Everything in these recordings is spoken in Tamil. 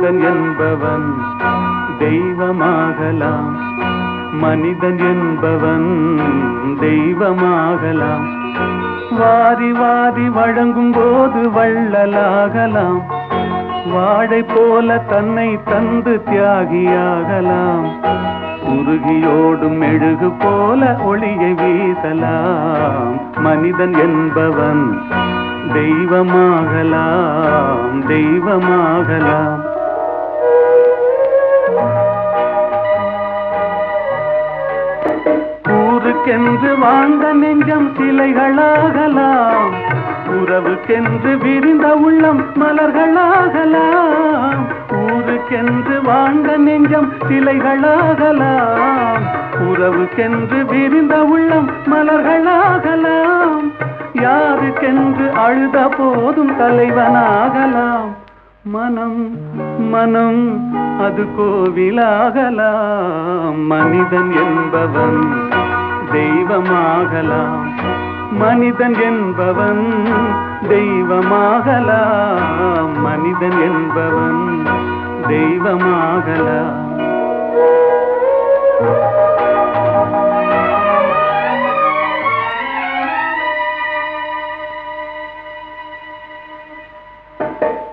மனிதன் என்பவன் தெய்வமாகலாம். மனிதன் என்பவன் தெய்வமாகலாம். வாரி வாரி வழங்கும் போது வள்ளலாகலாம். வாழை போல தன்னை தந்து தியாகியாகலாம். உருகியோடும் மெழுகு போல ஒளியை வீசலாம். மனிதன் என்பவன் தெய்வமாகலாம், தெய்வமாகலாம். ஊருக்கென்று வாழ்ந்த நெஞ்சம் சிலைகளாகலாம். உறவுக்கென்று விரிந்த உள்ளம் மலர்களாகலாம். ஊருக்கென்று வாழ்ந்த நெஞ்சம் சிலைகளாகலாம். உறவுக்கென்று விரிந்த உள்ளம் மலர்களாகலாம். யாருக்கென்று அழுத போதும் தலைவனாகலாம். மனம் மனம் அது கோவிலாகலாம். மனிதன் என்பவன் தெய்வமாகலாம். மனிதன் என்பவன் தெய்வமாகலாம். மனிதன் என்பவன் தெய்வமாகலாம்.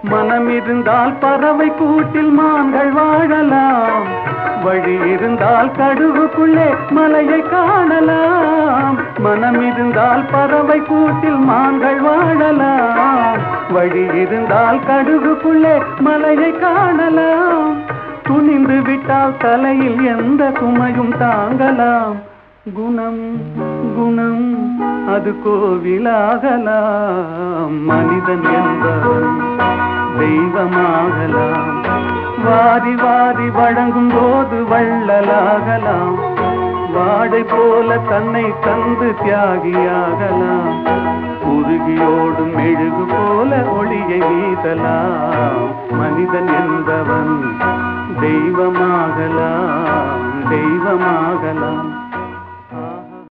மனம் இருந்தால் பறவை கூட்டில் மான்கள் வாழலாம். வழி இருந்தால் கடுவுக்குள்ளே மலையை காணலாம். மனம் இருந்தால் பறவை கூட்டில் மான்கள் வாழலாம். வழி இருந்தால் கடுவுக்குள்ளே மலையை காணலாம். துணிந்து விட்டால் தலையில் எந்த சுமையும் தாங்கலாம். குணம் குணம் அது கோவிலாகலாம். மனிதன் என்பவன் தெய்வமாகலாம். வாரி வாரி வழங்கும் போது வள்ளலாகலாம். வாடை போல தன்னை தந்து தியாகியாகலாம். உருகியோடும் மெழுகு போல ஒளியை வீசலாம். மனிதன் என்பவன் தெய்வமாகலாம், தெய்வமாகலாம்.